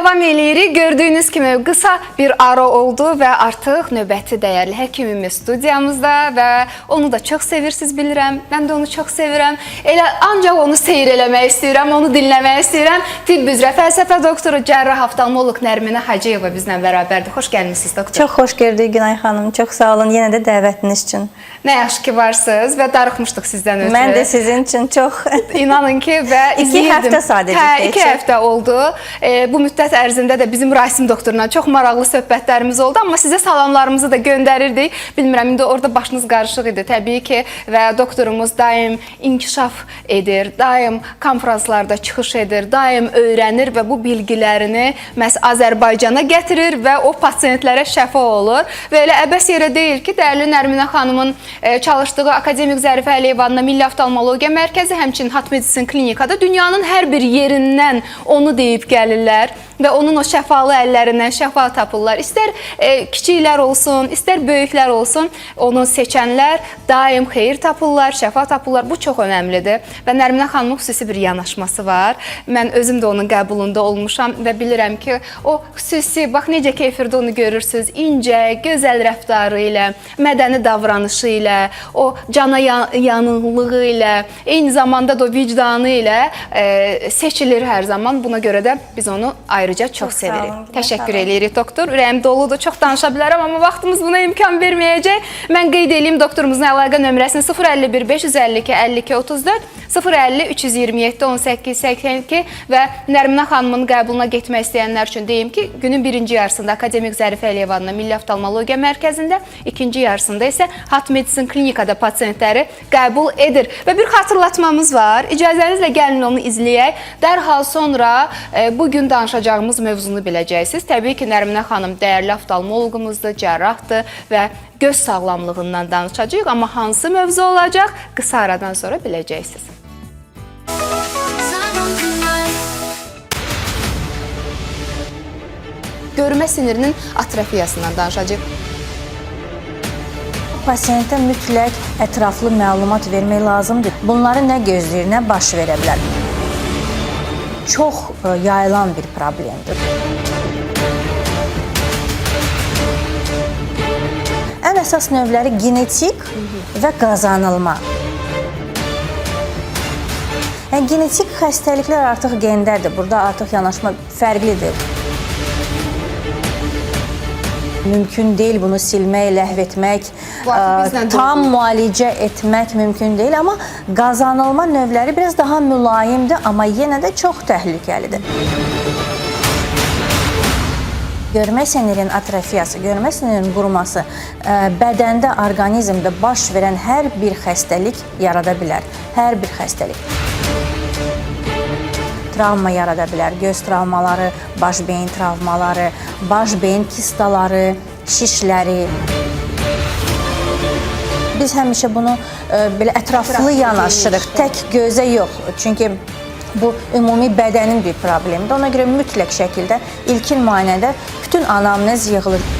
davam eləyirik. Gördüyünüz kimi qısa bir ara oldu və artıq növbəti dəyərli həkimimiz studiyamızda və onu da çox sevirsiniz bilirəm. Mən də onu çox sevirəm. Elə ancaq onu seyr eləmək istəyirəm, onu dinləmək istəyirəm. Tibb üzrə fəlsəfə doktoru, cərrah oftalmoloq Nərminə Hacıyeva bizlə bərabərdir. Xoş gəlmisiniz doktor. Çox xoş gördük Günay xanım. Çox sağ olun yenə də dəvətiniz üçün. Nə yaxşı ki varsınız və darıxmışdıq sizdən ötürü. Mən də sizin üçün çox. İnanın ki və izləyirdim. 2 həftə sadəcə. Hə, 2 həftə oldu. Bu müddət ərzində də bizim Rasim doktorla çox maraqlı söhbətlərimiz oldu, amma sizə salamlarımızı da göndərirdik. Bilmirəm, indi orada başınız qarışıq idi təbii ki və doktorumuz daim inkişaf edir, daim konfranslarda çıxış edir, daim öyrənir və bu bilgilərini məhz Azərbaycana gətirir və o pasientlərə şəfa olur. Və elə əbəs yerə deyil ki, dəyərli Nərminə xanımın çalışdığı Akademik Zərifə Əliyevanna Milli Oftalmologiya Mərkəzi, həmçinin Hat Medicine klinikada dünyanın hər bir yerindən onu deyib gəlirlər və onun o şəfalı əllərindən şəfa tapırlar. İstər kiçiklər olsun, istər böyüklər olsun, onu seçənlər daim xeyir tapırlar, şəfa tapırlar. Bu çox önəmlidir və Nərminə xanımın xüsusi bir yanaşması var. Mən özüm də onun qəbulunda olmuşam və bilirəm ki, o xüsusi, bax necə ki efirdə onu görürsünüz, incə, gözəl rəftarı ilə, mədəni davranışı ilə, o cana yanıqlığı ilə, eyni zamanda da o vicdanı ilə seçilir hər zaman. Buna görə də biz onu ayrıca çox sevirik. Təşəkkür edirik doktor. Ürəyim doludur, çox danışa bilərəm, amma vaxtımız buna imkan verməyəcək. Mən qeyd edeyim doktorumuzun əlaqə nömrəsini 051 552 52 34, 050 327 18 82 və Nərminə xanımın qəbuluna getmək istəyənlər üçün deyim ki, günün birinci yarısında Akademik Zərifə Əliyevanna Milli Oftalmologiya Mərkəzində, ikinci yarısında isə Hat Medicine klinikada pasientləri qəbul edir. Və bir xatırlatmamız var. İcazənizlə gəlin onu izləyək. Dərhal sonra bugün danışacağımız mövzunu biləcəksiniz. Təbii ki, Nərminə xanım dəyərli oftalmoloqumuzdur, cərrahdır və göz sağlamlığından danışacağıq. Amma hansı mövzu olacaq? Qısa aradan sonra biləcəksiniz. Görmə sinirinin atrofiyasından danışacağıq. Pasiyentə mütləq ətraflı məlumat vermək lazımdır. Bunları nə gözləyir, nə baş verə bilər. Çox yayılan bir problemdir. Ən əsas növləri genetik və qazanılma. Genetik xəstəliklər artıq gendədir. Burada artıq yanaşma fərqlidir. Mümkün deyil bunu silmək, ləğv etmək, tam müalicə etmək mümkün deyil, amma qazanılma növləri biraz daha mülayimdir, amma yenə də çox təhlükəlidir. Görmə sinirinin atrofiyası, görmə sinirinin quruması bədəndə, orqanizmdə baş verən hər bir xəstəlik yarada bilər. Hər bir xəstəlik. Travma yarada bilər, göz travmaları, baş-beyin travmaları, baş-beyin kistaları, şişləri. Biz həmişə bunu belə ətraflı yanaşırıq, tək gözə yox. Çünki bu ümumi bədənin bir problemidir. Ona görə mütləq şəkildə ilkin müayinədə bütün anamnez yığılır.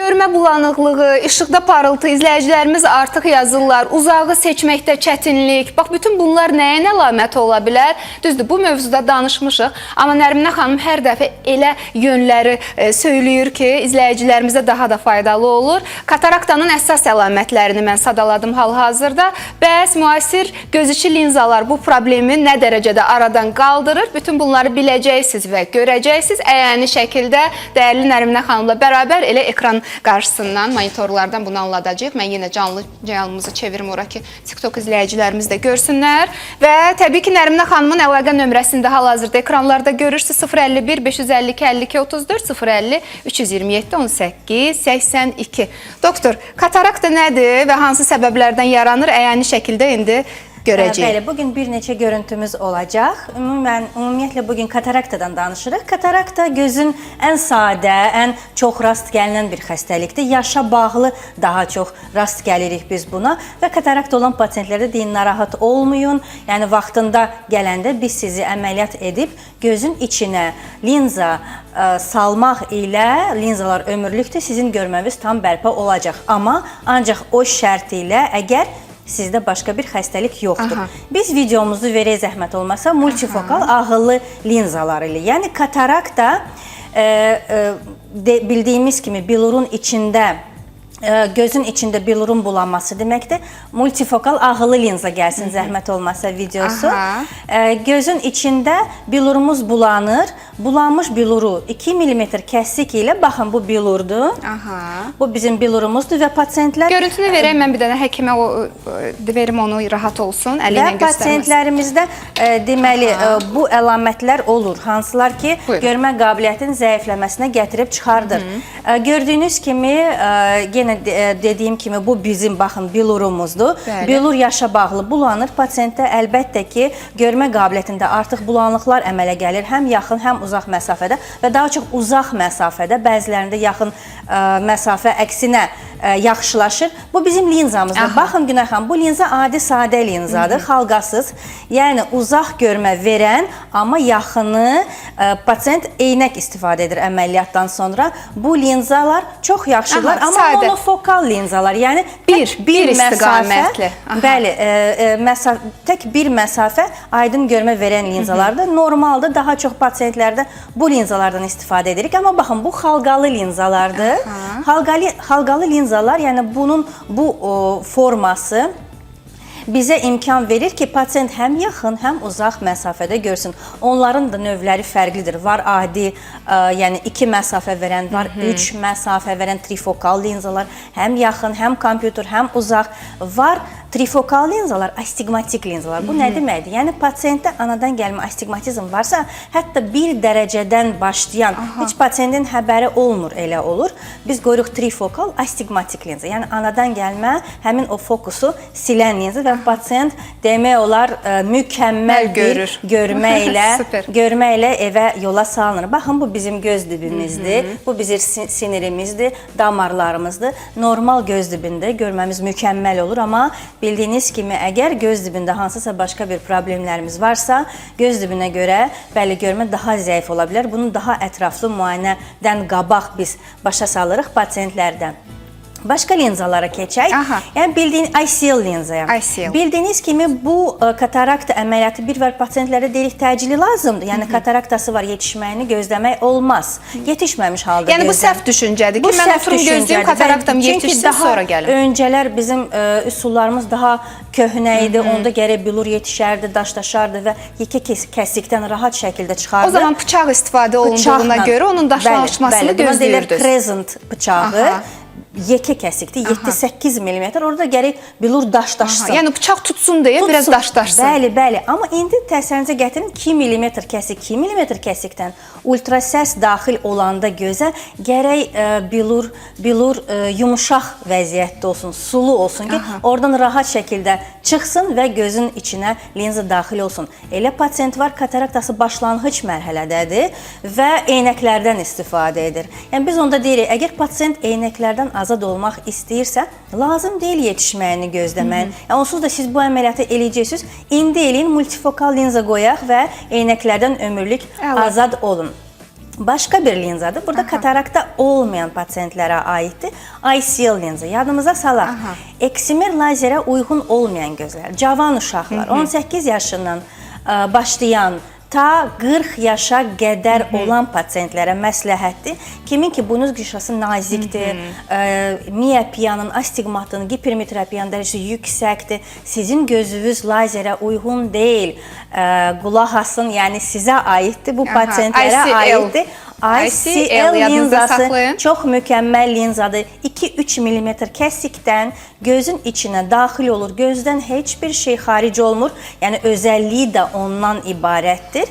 Görmə bulanıqlığı, işıqda parıltı, izləyicilərimiz artıq yazırlar, uzağı seçməkdə çətinlik. Bax, bütün bunlar nəyin əlaməti ola bilər? Düzdür, bu mövzuda danışmışıq, amma Nərminə xanım hər dəfə elə yönləri söyləyir ki, izləyicilərimizə daha da faydalı olur. Kataraktanın əsas əlamətlərini mən sadaladım hal-hazırda. Bəs müasir göz içi linzalar bu problemi nə dərəcədə aradan qaldırır? Bütün bunları biləcəksiniz və görəcəksiniz. Əyani şəkildə dəyərli Nərminə xanımla bərabər elə ekran qarşısından, monitorlardan bunu anladacağıq. Mən yenə canlımızı çevirim ora ki, TikTok izləyicilərimiz də görsünlər. Və təbii ki, Nərminə xanımın əlaqə nömrəsində hal-hazırda ekranlarda görürsünüz. 051 552 52 34, 050 327 18 82. Doktor, katarakta nədir və hansı səbəblərdən yaranır? Əyani şəkildə indi görəcəyik. Bəli, bugün bir neçə görüntümüz olacaq. Ümumiyyətlə bugün kataraktadan danışırıq. Katarakta gözün ən sadə, ən çox rast gəlinən bir xəstəlikdir. Yaşa bağlı daha çox rast gəlirik biz buna və katarakta olan pasientlərdə deyin, narahat olmayın. Yəni vaxtında gələndə biz sizi əməliyyat edib gözün içinə linza salmaq ilə linzalar ömürlükdür. Sizin görməniz tam bərpa olacaq. Amma ancaq o şərt ilə əgər sizdə başqa bir xəstəlik yoxdur. Aha. Biz videomuzu verək zəhmət olmasa multifokal ağıllı linzalar ilə. Yəni katarakta bildiyimiz kimi bilurun içində gözün içində bilurun bulanması deməkdir. Multifokal ağıllı linza gəlsin zəhmət olmasa videosu. Gözün içində bilurumuz bulanır. Bulanmış biluru 2 mm kəsik ilə, baxın bu bilurdur. Bu bizim bilurumuzdur və pasientlər... Görüntünü verək, mən bir dənə həkimə verim onu rahat olsun, əli ilə göstərməsin. Və pasientlərimizdə deməli bu əlamətlər olur. Hansılar ki, görmə qabiliyyətinin zəifləməsinə gətirib çıxardır. Gördüyünüz kimi, yenə dediyim kimi bu bizim baxın bilurumuzdur. Bilur yaşa bağlı bulanır. Pasientdə əlbəttə ki, görmə qabiliyyətində artıq bulanlıqlar əmələ gəlir. Həm yaxın, həm uzaq məsafədə və daha çox uzaq məsafədə, bəzilərində yaxın məsafə əksinə yaxşılaşır. Bu bizim linzamızdır. Baxın Günay xanım, bu linza adi sadə linzadır, xalqasız. Yəni uzaq görmə verən, amma yaxını pasient eynək istifadə edir əməliyyatdan sonra. Bu linzalar çox yaxşılar, amma monofokal linzalar. Yəni bir istiqamətli. Bəli, tək bir məsafə aydın görmə verən linzalardır. Normaldır, daha çox pasientlərdə bu linzalardan istifadə edirik. Amma baxın, bu xalqalı linzalardır. Xalqalı linzalar, yəni bunun bu forması bizə imkan verir ki, pasient həm yaxın, həm uzaq məsafədə görsün. Onların da növləri fərqlidir. Var adi, yəni 2 məsafə verən, var 3 məsafə verən trifokal linzalar. Həm yaxın, həm kompüter, həm uzaq. Var trifokal linzalar, astigmatik linzalar. Bu nə deməkdir? Yəni pasientdə anadan gəlmə astigmatizm varsa, hətta 1 dərəcədən başlayan, heç pasientin həbəri olmur, elə olur. Biz qoyuruq trifokal astigmatik linza. Yəni anadan gəlmə həmin o fokusu silən linza və pasient demək olar mükəmməl bir görmə ilə evə yola salınır. Baxın, bu bizim göz dibimizdir, bu bizim sinirimizdir, damarlarımızdır. Normal göz dibində görməmiz mükəmməl olur, amma bildiyiniz kimi, əgər göz dibində hansısa başqa bir problemlərimiz varsa, göz dibinə görə bəli görmə daha zəif ola bilər. Bunu daha ətraflı müayinədən qabaq biz başa salırıq pasientlərdən. Başqa linzalara keçək. Yəni bildiyiniz ICL linzaya. Bildiyiniz kimi bu katarakta əməliyyatı bir var pasientlərdə deyirik təcili lazımdır. Yəni kataraktası var, yetişməyini gözləmək olmaz. Yetişməmiş halda yəni bu səhv düşüncədir ki, mən oturum gözləyim, kataraktam yetişsin, sonra gəlim. Öncələr bizim üsullarımız daha köhnə idi, onda gərək bilur yetişərdi, daşlaşardı və yekə kəsikdən rahat şəkildə çıxardı. O zaman bıçaq istifadə olunduğuna görə onun daşlaşmasını gözləyirdiniz. Crescent bıçağı. Yekə kəsikdir, 7-8 mm. Orada gərək bilur daşlaşsın. Yəni bıçaq tutsun deyə biraz daşlaşsın. Bəli. Amma indi təsəvvürünüzə gətirin 2 mm kəsik, 2 mm kəsikdən ultrasəs daxil olanda gözə gərək bilur yumuşaq vəziyyətdə olsun, sulu olsun ki, oradan rahat şəkildə çıxsın və gözün içinə linza daxil olsun. Elə pasient var, kataraktası başlanğıc mərhələdədir və eynəklərdən istifadə edir. Yəni biz onda deyirik, əgər pasient eynəklərdən azad olmaq istəyirsə, lazım deyil yetişməyini gözləməyin. Yəni onsuz da siz bu əməliyyatı eləyəcəksiniz. İndi eləyin, multifokal linza qoyaq və eynəklərdən ömürlük azad olun. Başqa bir linzadır. Burada katarakta olmayan pasientlərə aiddir. ICL linza. Yadımıza salaq. Eksimer lazerə uyğun olmayan gözlər, cavan uşaqlar, 18 yaşından başlayan, ta 40 yaşa qədər olan pasientlərə məsləhətdir. Kimin ki, bunuz qışası nazikdir, miyopiyanın, astigmatın, hipermetropiyanın dərəcəsi yüksəkdir, sizin gözünüz lazerə uyğun deyil, qulaq asın, yəni sizə aiddir, bu pasientlərə aiddir. ICL linzası çox mükəmməl linzadır. 2-3 mm kəsikdən gözün içinə daxil olur. Gözdən heç bir şey xaric olmur. Yəni özəlliyi də ondan ibarətdir.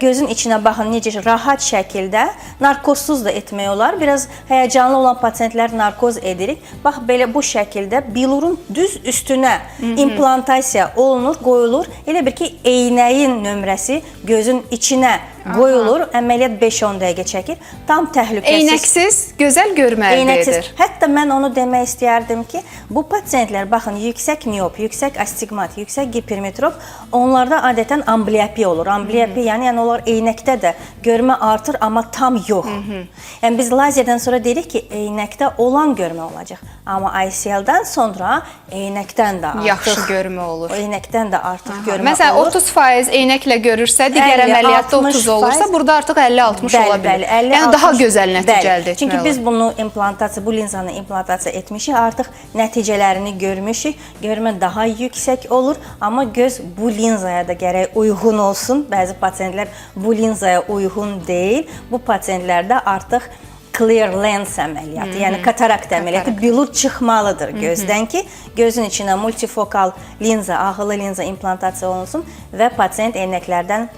Gözün içinə baxın, necə rahat şəkildə, narkozsuz da etmək olar. Biraz həyəcanlı olan pasientlər narkoz edirik. Bax, belə bu şəkildə bilurun düz üstünə implantasiya olunur, qoyulur. Elə bir ki, eynəyin nömrəsi gözün içinə qoyulur, əməliyyat 5-10 dəqiqə çəkir. Tam təhlükəsiz. Eynəksiz gözəl görmə əldə edir. Hətta mən onu demək istəyərdim ki, bu pasientlər baxın, yüksək miop, yüksək astigmat, yüksək hipermetrop, onlarda adətən ambliopiya olur. Ambliopiya yəni onlar eynəkdə də görmə artır, amma tam yox. Yəni biz lazerdən sonra deyirik ki, eynəkdə olan görmə olacaq. Amma ICL-dən sonra eynəkdən də artıq yaxşı görmə olur. Eynəkdən də artıq görmə olur. Məsələn, 30% eynəklə görürsə, digər əməliyyatda 30 olursa, burada artıq 50-60 ola bilər. Yəni daha gözəl nəticə əldə etmək olur. Çünki biz bunu implantasiya, bu linzanı implantasiya etmişik, artıq nəticələrini görmüşük. Görmə daha yüksək olur, amma göz bu linzaya da gərək uyğun olsun. Bəzi pasientlər bu linzaya uyğun deyil. Bu pasientlərdə artıq clear lens əməliyyatı, yəni katarakt əməliyyatı, bilur çıxmalıdır gözdən ki, gözün içinə multifokal linza, ağıllı linza implantasiya olunsun və pasient eynəklərdən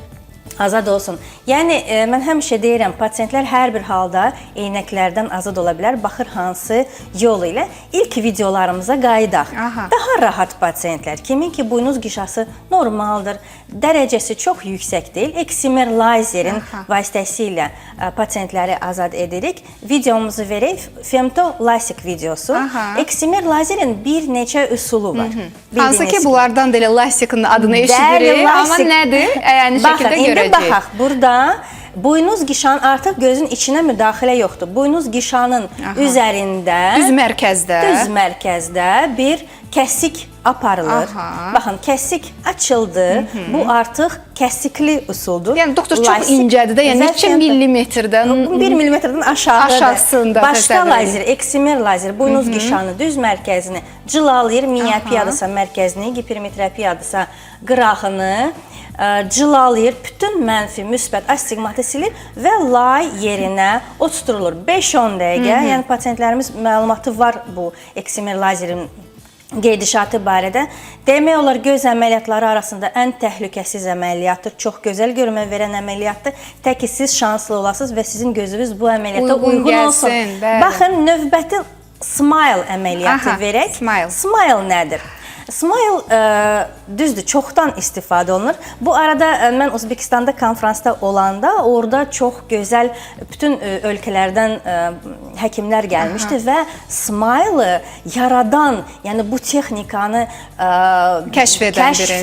azad olsun. Yəni, mən həmişə deyirəm, pasientlər hər bir halda eynəklərdən azad ola bilər, baxır hansı yol ilə. İlk videolarımıza qayıdaq. Daha rahat pasientlər, kimin ki, buynuz qişası normaldır, dərəcəsi çox yüksək deyil, eksimer lazerin vasitəsilə pasientləri azad edirik. Videomuzu verək, femtolasik videosu. Eksimer lazerin bir neçə üsulu var. Hansı ki, bunlardan da elə lasikin adını eşidirik, amma nədir? Yəni, şəkildə görəcəyik. Baxaq, burada buynuz qişanın artıq gözün içinə müdaxilə yoxdur. Buynuz qişanın üzərində, düz mərkəzdə bir kəsik aparılır. Baxın, kəsik açıldı. Bu artıq kəsikli üsuldur. Yəni, doktor çox incədir də, yəni neçə millimetrdən? 1 millimetrdən aşağıdır. Başqa lazer, eksimer lazer, buynuz qişanı düz mərkəzini cılalayır, miopiyadırsa mərkəzini, hipermetropiyadısa qırağını cılalayır, bütün mənfi, müsbət astigmatı silir və lay yerinə oturtulur. 5-10 dəqiqə, yəni pasientlərimiz məlumatı var bu eksimer lazerin gedişatı barədə. Demək olar, göz əməliyyatları arasında ən təhlükəsiz əməliyyatdır, çox gözəl görmə verən əməliyyatdır. Tək ki, siz şanslı olasınız və sizin gözünüz bu əməliyyata uyğun olsun. Baxın, növbəti smile əməliyyatı verək. Smile nədir? Smile düzdür, çoxdan istifadə olunur. Bu arada mən Özbəkistanda konferansda olanda orada çox gözəl bütün ölkələrdən həkimlər gəlmişdi və Smile-ı yaradan, yəni bu texnikanı kəşf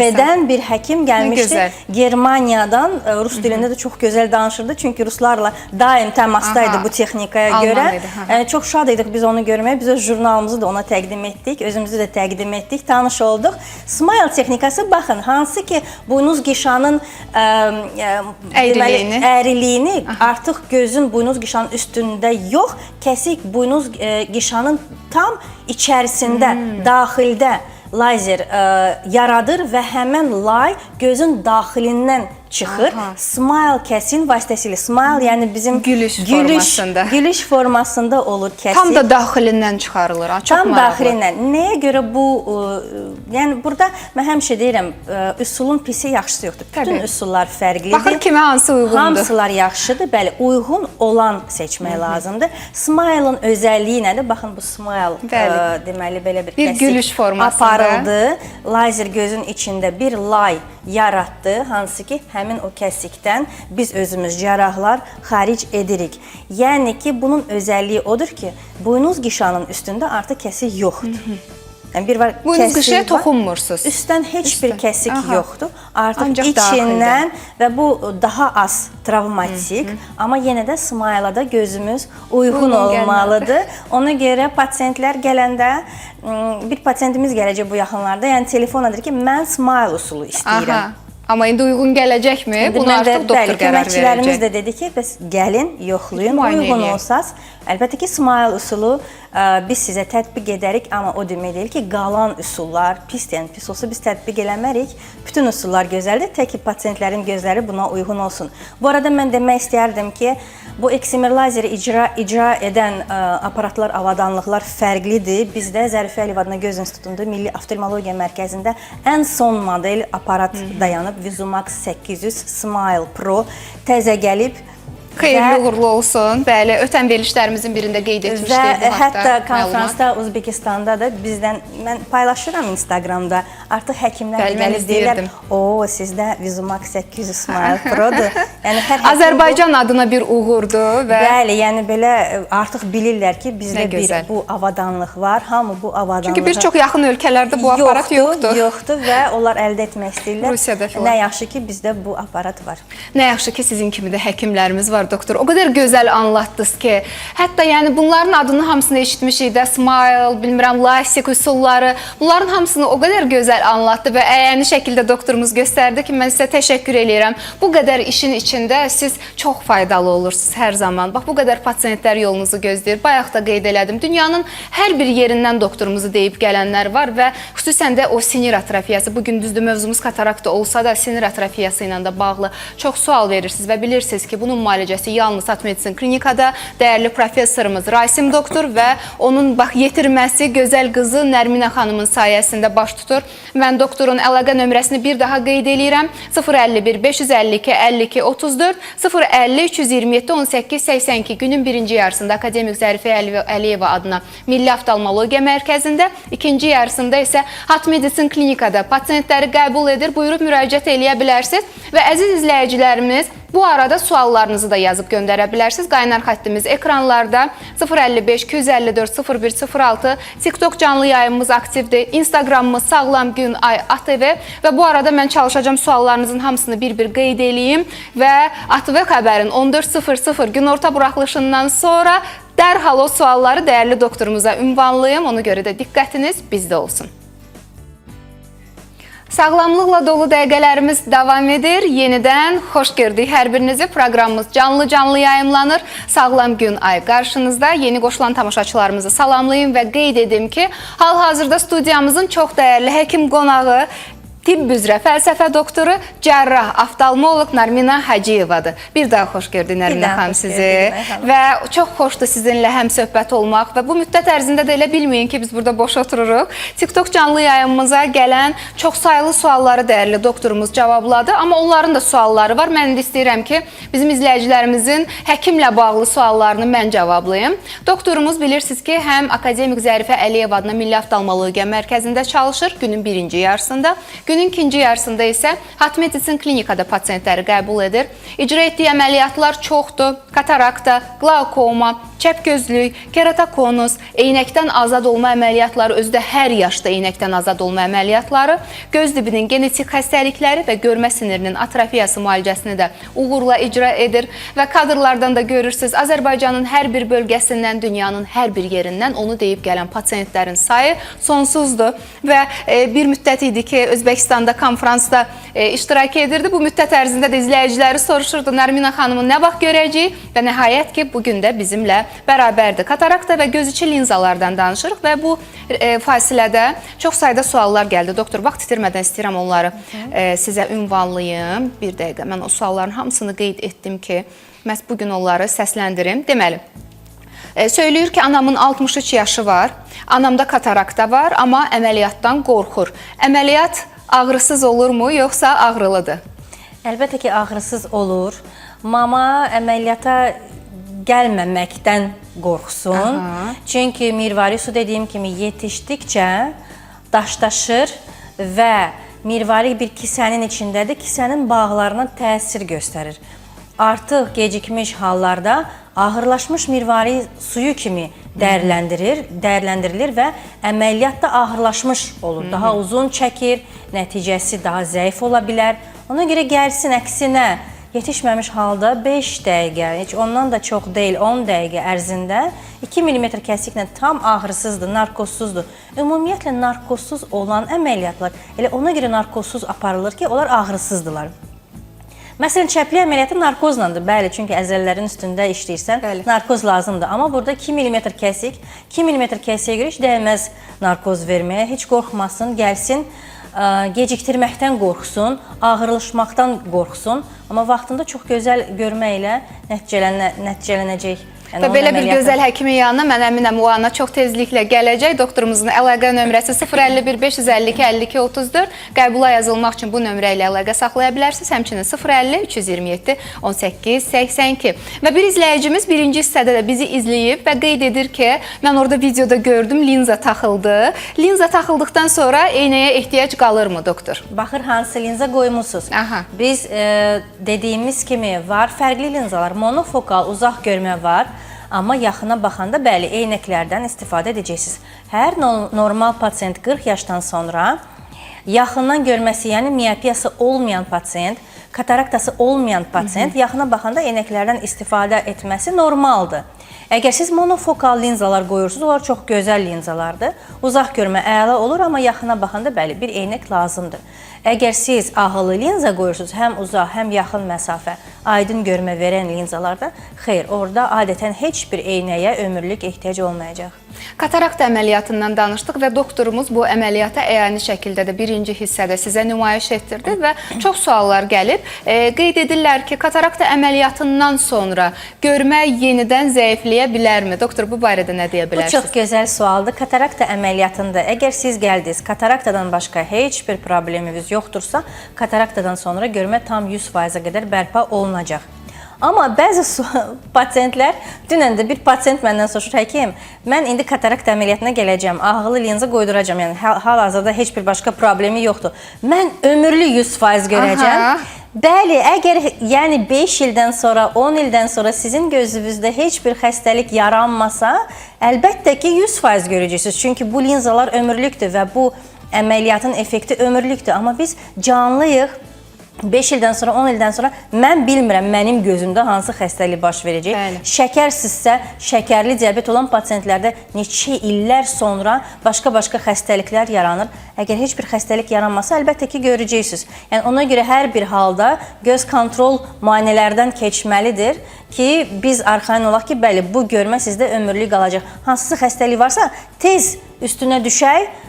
edən bir həkim gəlmişdi. Germaniyadan, rus dilində də çox gözəl danışırdı. Çünki ruslarla daim təmasdaydı bu texnikaya görə. Çox şad idik biz onu görməyə. Biz öz jurnalımızı da ona təqdim etdik, özümüzü də təqdim etdik, tanış olduq. Smile texnikası, baxın, hansı ki buynuz qişanın əyriliyini artıq gözün buynuz qişanın üstündə yox, kəsik buynuz qişanın tam içərisində, daxildə lazer yaradır və həmən lay gözün daxilindən çıxır. Smile kəsin vasitəsilə. Smile yəni bizim gülüş formasında olur kəsin. Tam da daxilindən çıxarılır. Tam daxilindən. Nəyə görə bu, yəni burada mən həmişə deyirəm, üsulun pisi yaxşısı yoxdur. Bütün üsullar fərqlidir. Baxır kimə hansı uyğundur. Hamısılar yaxşıdır. Bəli, uyğun olan seçmək lazımdır. Smile-ın özəlliyi nədir? Baxın, bu smile deməli belə bir gülüş formasında aparıldı. Lazer gözün içində bir lay yaratdı, hansı ki, həmin o kəsikdən biz özümüz cərrahlar xaric edirik. Yəni ki, bunun özəlliyi odur ki, buynuz qişanın üstündə artıq kəsik yoxdur. Yəni bir var, buynuz qişəyə toxunmursunuz. Üstdən heç bir kəsik yoxdur. Artıq içindən və bu daha az travmatik, amma yenə də Smile-a da gözümüz uyğun olmalıdır. Ona görə pasientlər gələndə, bir pasientimiz gələcək bu yaxınlarda, yəni telefon edir ki, mən Smile usulu istəyirəm. Amma indi uyğun gələcəkmi? Bunu artıq doktor qərar verəcək. Köməkçilərimiz də dedi ki, bəs gəlin, yoxlayın, uyğun olsaz. Əlbəttə ki, Smile usulu biz sizə tətbiq edərik, amma o demək deyil ki, qalan üsullar pisdir. Yəni pis olsa biz tətbiq eləmərik. Bütün üsullar gözəldir, tək ki, pasientlərin gözləri buna uyğun olsun. Bu arada mən demək istəyərdim ki, bu eksimer lazeri icra edən aparatlar, avadanlıqlar fərqlidir. Bizdə Zərifə Əliyev adına Göz İnstitutunda Milli Oftalmologiya Mərkəzində ən son model aparat dayanıb. Vizumax 800 Smile Pro təzə gəlib. Xeyirli uğurlu olsun. Bəli, ötən verilişlərimizin birində qeyd etmişdik bu Və haqda hətta məlumat. konfransda Özbəkistanda da bizdən mən paylaşıram Instagramda. Artıq həkimlər Bəli, mən gəlib deyirlər, izləyirdim. "O, sizdə Vizumax 800 Smile Pro-dur." Yəni hər Azərbaycan adına bir uğurdur və Bəli, yəni belə artıq bilirlər ki, bizdə Nə gözəl. bu avadanlıq var. Hamı bu avadanlığı çünki bir çox yaxın ölkələrdə bu aparat yoxdur. Yoxdur və onlar əldə etmək istəyirlər. Rusiyada filan. Nə yaxşı ki, bizdə bu aparat var. Nə yaxşı ki, sizin kimi də həkimlərimiz var, doktor. O qədər gözəl anlatdınız ki, hətta yəni bunların adını hamısını eşitmişik də, smile, bilmirəm, lasik üsulları, bunların hamısını o qədər gözəl anlatdı və əyani şəkildə doktorumuz göstərdi ki, mən sizə təşəkkür eləyirəm. Bu qədər işin içində siz çox faydalı olursunuz hər zaman. Bax, bu qədər pasiyentlər yolunuzu gözləyir. Bayaq da qeyd elədim. Dünyanın hər bir yerindən doktorumuzu deyib gələnlər var və xüsusən də o sinir atrofiyası, bugün düzdür mövzumuz katarakta olsa da sinir atrofiyası ilə də bağlı çox sual verirsiniz və bilirsiniz ki, bunun müalicəsi yalnız At Medicine klinikada dəyərli professorumuz Rasim doktor və onun bax yetirməsi gözəl qızı Nərminə xanımın sayəsində baş tutur. Mən doktorun əlaqə nömrəsini bir daha qeyd eləyirəm. 051 552 52 34 050 327 18 82 günün birinci yarısında Akademik Zərifə Əliyeva adına Milli Oftalmologiya Mərkəzində, ikinci yarısında isə At Medicine klinikada pasiyentləri qəbul edir, buyurub müraciət eləyə bilərsiniz və əziz izləyicilərimiz, bu arada suallarınızı da yazıb göndərə bilərsiniz. Qaynar xəttimiz ekranlarda 055 254 0106, TikTok canlı yayımımız aktivdir, Instagramımız Sağlam Gün Ay ATV və bu arada mən çalışacağım suallarınızın hamısını bir-bir qeyd eləyim və ATV xəbərin 14:00 günorta buraxılışından sonra dərhal o sualları dəyərli doktorumuza ünvanlayım. Ona görə də diqqətiniz bizdə olsun. Sağlamlıqla dolu dəqiqələrimiz davam edir. Yenidən xoş gördük hər birinizi. Proqramımız canlı yayımlanır. Sağlam Gün Ay qarşınızda. Yeni qoşulan tamaşaçılarımızı salamlayım və qeyd edim ki, hal-hazırda studiyamızın çox dəyərli həkim qonağı, tibb üzrə fəlsəfə doktoru, cərrah, oftalmoloq Nərminə Hacıyevadır. Bir daha xoş gördük Nərminə xanım sizi. Və çox xoşdur sizinlə həm söhbət olmaq və bu müddət ərzində də elə bilməyin ki, biz burada boş otururuq. TikTok canlı yayımımıza gələn çox sayılı sualları dəyərli doktorumuz cavabladı, amma onların da sualları var. Mən də istəyirəm ki, bizim izləyicilərimizin həkimlə bağlı suallarını mən cavablayım. Doktorumuz bilirsiniz ki, həm Akademik Zərifə Əliyeva adına Milli Oftalmologiya Mərkəzində çalışır, günün birinci yarısında. Günün ikinci yarısında isə At Medicine klinikada pasiyentləri qəbul edir. İcra etdiyi əməliyyatlar çoxdur. Katarakta, glaukoma, çəpgözlük, keratokonus, eynəkdən azad olma əməliyyatları, özdə hər yaşda eynəkdən azad olma əməliyyatları, göz dibinin genetik xəstəlikləri və görmə sinirinin atrofiyası müalicəsini də uğurla icra edir və kadrlardan da görürsünüz, Azərbaycanın hər bir bölgəsindən, dünyanın hər bir yerindən onu deyib gələn pasiyentlərin sayı sonsuzdur və bir müddət idi ki, Özbəkistanda konfransda iştirak edirdi. Bu müddət ərzində də izləyiciləri soruşurdu, Nərminə xanımı nə vaxt görəcəyik və nəhayət ki, bugün də bizimlə bərabərdir. Katarakta və göz içi linzalardan danışırıq və bu fasilədə çox sayda suallar gəldi. Doktor, vaxt itirmədən istəyirəm onları sizə ünvanlayım. Bir dəqiqə, mən o sualların hamısını qeyd etdim ki, məhz bugün onları səsləndirim. Deməli, söyləyir ki, anamın 63 yaşı var, anamda katarakta var, amma əməliyyatdan qorxur. Əməliyyat ağrısız olurmu, yoxsa ağrılıdır? Əlbəttə ki, ağrısız olur. Mama əməliyyata gəlməməkdən qorxsun. Çünki mirvari su dediyim kimi yetişdikcə daşdaşır və mirvari bir kisənin içindədir, kisənin bağlarına təsir göstərir. Artıq gecikmiş hallarda ağırlaşmış mirvari suyu kimi dəyərləndirilir və əməliyyat da ağırlaşmış olur. Daha uzun çəkir, nəticəsi daha zəif ola bilər. Ona görə gəlsin əksinə, yetişməmiş halda 5 dəqiqə, heç ondan da çox deyil, 10 dəqiqə ərzində 2 mm kəsiklə tam ağrısızdır, narkozsuzdur. Ümumiyyətlə, narkozsuz olan əməliyyatlar elə ona görə narkozsuz aparılır ki, onlar ağrısızdılar. Məsələn, çəpli əməliyyatı narkozlandır, bəli, çünki əzələlərin üstündə işləyirsən, narkoz lazımdır. Amma burada 2 mm kəsik, 2 mm kəsiyə görə heç dəyməz narkoz verməyə, heç qorxmasın, gəlsin, gecikdirməkdən qorxsun, ağırlaşmaqdan qorxsun. Amma vaxtında çox gözəl görməklə nəticələnəcək Yəni, Və onun belə bir əməliyyatı- gözəl həkimin yanına mən əminəm o ana çox tezliklə gələcək. Doktorumuzun əlaqə nömrəsi 051 552 52 34. Qəbula yazılmaq üçün bu nömrə ilə əlaqə saxlaya bilərsiniz. Həmçinin 050 327 18 82. Və bir izləyicimiz birinci hissədə də bizi izləyib və qeyd edir ki, mən orada videoda gördüm, linza taxıldı. Linza taxıldıqdan sonra eynəyə ehtiyac qalırmı doktor? Baxır hansı linza qoymusunuz. Aha. Biz dediyimiz kimi var fərqli linzalar, monofokal, uzaq görmə var. Amma yaxına baxanda bəli, eynəklərdən istifadə edəcəksiniz. Hər normal pasiyent 40 yaşdan sonra yaxından görməsi, yəni miopiyası olmayan pasiyent, kataraktası olmayan pasiyent yaxına baxanda eynəklərdən istifadə etməsi normaldır. Əgər siz monofokal linzalar qoyursunuz, onlar çox gözəl linzalardır. Uzaq görmə əla olur, amma yaxına baxanda bəli, bir eynək lazımdır. Əgər siz ağıllı linza qoyursunuz, həm uzaq, həm yaxın məsafə, aydın görmə verən linzalarda, xeyr, orada adətən heç bir eynəyə ömürlük ehtiyac olmayacaq. Katarakt əməliyyatından danışdıq və doktorumuz bu əməliyyata əyani şəkildə də birinci hissədə sizə nümayiş etdirdi və çox suallar gəlib. Qeyd edirlər ki, katarakt əməliyyatından sonra görmə yenidən zəifləyə bilərmi? Doktor, bu barədə nə deyə Bu bilərsiniz? çox gözəl sualdır. Katarakta əməliyyatında əgər siz gəldiniz, kataraktadan başqa heç bir probleminiz yoxdursa, kataraktadan sonra görmə tam 100%-ə qədər bərpa olunacaq. Amma bəzi pasiyentlər, dünən də bir pasiyent məndən soruşur, həkim, mən indi katarakt əməliyyatına gələcəm, ağıllı linza qoyduracam, yəni hal-hazırda heç bir başqa problemi yoxdur. Mən ömürlü 100% görəcəm. Aha. Bəli, əgər yəni 5 ildən sonra, 10 ildən sonra sizin gözünüzdə heç bir xəstəlik yaranmasa, əlbəttə ki 100% görəcəksiniz. Çünki bu linzalar ömürlükdür və bu əməliyyatın effekti ömürlükdür. Amma biz canlıyıq. 5 ildən sonra, 10 ildən sonra mən bilmirəm mənim gözümdə hansı xəstəlik baş verəcək. Bəli. Şəkərsizsə, şəkərli diabet olan pasientlərdə neçə illər sonra başqa-başqa xəstəliklər yaranır. Əgər heç bir xəstəlik yaranmasa, əlbəttə ki, görəcəksiniz. Yəni, ona görə hər bir halda göz kontrol müayinələrdən keçməlidir ki, biz arxain olaq ki, bəli, bu görmə sizdə ömürlük qalacaq. Hansısa xəstəlik varsa, tez üstünə düşək,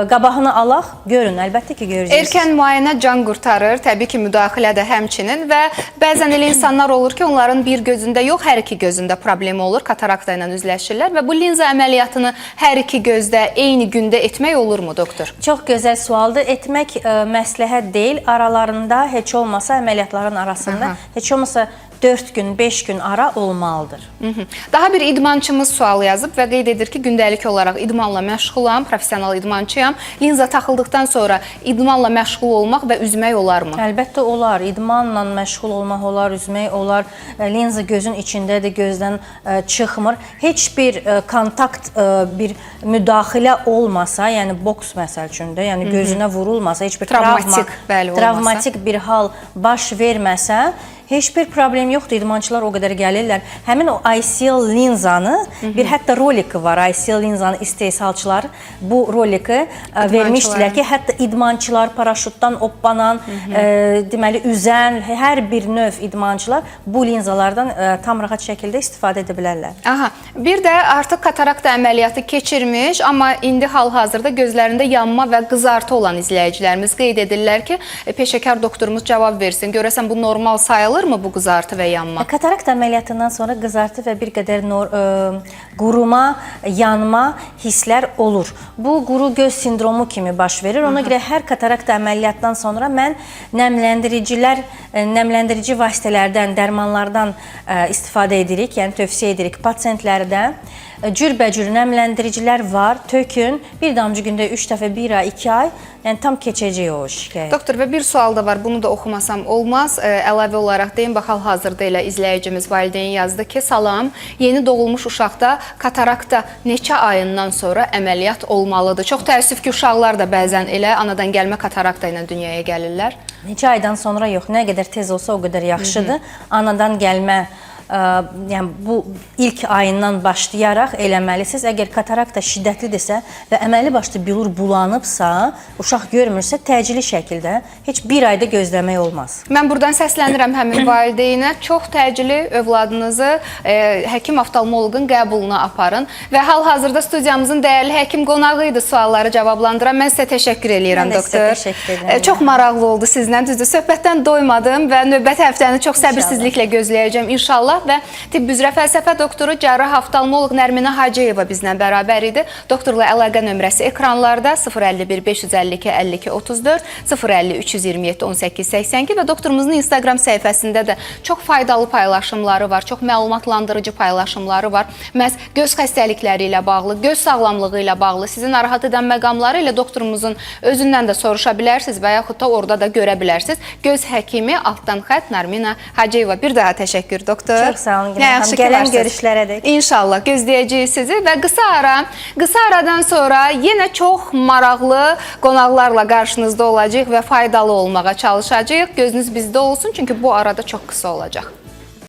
qabağını alaq, görün, əlbəttə ki, görəcəksiniz. Erkən müayinə can qurtarır, təbii ki, müdaxilə də həmçinin və bəzən elə insanlar olur ki, onların bir gözündə yox, hər iki gözündə problemi olur, katarakta ilə üzləşirlər və bu linza əməliyyatını hər iki gözdə eyni gündə etmək olurmu, doktor? Çox gözəl sualdır. Etmək məsləhət deyil. Aralarında heç olmasa əməliyyatların arasında heç olmasa 4 gün, 5 gün ara olmalıdır. Daha bir idmançımız sual yazıb və qeyd edir ki, gündəlik olaraq idmanla məşğulam, professional idmançıyam. Linza taxıldıqdan sonra idmanla məşğul olmaq və üzmək olarmı? Əlbəttə olar. İdmanla məşğul olmaq olar, üzmək olar. Linza gözün içindədir, gözdən çıxmır. Heç bir kontakt, bir müdaxilə olmasa, yəni boks məsəl üçün də, yəni gözünə vurulmasa, heç bir travmatik bir hal baş verməsə, heç bir problem yoxdur. İdmançılar o qədər gəlirlər. Həmin o ICL linzanı, bir hətta roliki var. ICL linzanı istehsalçılar bu roliki vermişdilər ki, hətta idmançılar, paraşütdən oppanan, deməli üzən, hər bir növ idmançılar bu linzalardan tam rahat şəkildə istifadə edə bilərlər. Aha, bir də artıq katarakta əməliyyatı keçirmiş, amma indi hal-hazırda gözlərində yanma və qızartı olan izləyicilərimiz qeyd edirlər ki, peşəkar doktorumuz cavab versin. Görəsən bu normal sayılır mı bu qızartı və yanma? Katarakt əməliyyatından sonra qızartı və bir qədər quruma, yanma hisslər olur. Bu quru göz sindromu kimi baş verir. Ona görə hər katarakt əməliyyatdan sonra mən nəmləndirici vasitələrdən, dərmanlardan istifadə edirik, yəni tövsiyə edirik pasiyentlərdən. Cürbəcür nəmləndiricilər var, tökün, bir damcı gündə 3 dəfə, 1 ay, 2 ay, yəni tam keçəcək o şikayət. Doktor, və bir sual da var, bunu da oxumasam olmaz. Əlavə olaraq deyim, bax, hal-hazırda elə izləyicimiz valideyn yazdı ki, salam, yeni doğulmuş uşaqda katarakta neçə ayından sonra əməliyyat olmalıdır? Çox təəssüf ki, uşaqlar da bəzən elə anadan gəlmə katarakta ilə dünyaya gəlirlər. Neçə aydan sonra yox, nə qədər tez olsa o qədər yaxşıdır. Anadan gəlmə, yəni bu ilk ayından başlayaraq eləməlisiniz. Əgər katarakta şiddətlidirsə və əməli başlı bilur bulanıbsa, uşaq görmürsə, təcili şəkildə heç bir ayda gözləmək olmaz. Mən buradan səslənirəm həmin valideynə, çox təcili övladınızı həkim oftalmoloqun qəbuluna aparın və hal-hazırda studiyamızın dəyərli həkim qonağı idi sualları cavablandıran. Mən sizə təşəkkür edirəm, doktor. Mən də sizə təşəkkür edirəm. Çox maraqlı oldu sizlə, düzdür, söhbətdən doymadım və növbəti həftəni çox səbirsizliklə gözləyəcəm inşallah. inşallah və tibb üzrə fəlsəfə doktoru, cərrah oftalmoloq Nərminə Hacıyeva bizlə bərabər idi. Doktorla əlaqə nömrəsi ekranlarda 051 552 52 34, 050 327 18 82 və doktorumuzun Instagram səhifəsində də çox faydalı paylaşımları var, çox məlumatlandırıcı paylaşımları var. Məhz göz xəstəlikləri ilə bağlı, göz sağlamlığı ilə bağlı, sizi narahat edən məqamları ilə doktorumuzun özündən də soruşa bilərsiniz və yaxud da orada da görə bilərsiniz. Göz həkimi altdan xətt Nərminə Hacıyeva. Bir daha təşəkkür doktor. Çox sağ olun Günel xanım. Gələn görüşlərə dək. İnşallah gözləyəcəyik sizi və qısa aradan sonra yenə çox maraqlı qonaqlarla qarşınızda olacağıq və faydalı olmağa çalışacağıq. Gözünüz bizdə olsun, çünki bu arada çox qısa olacaq.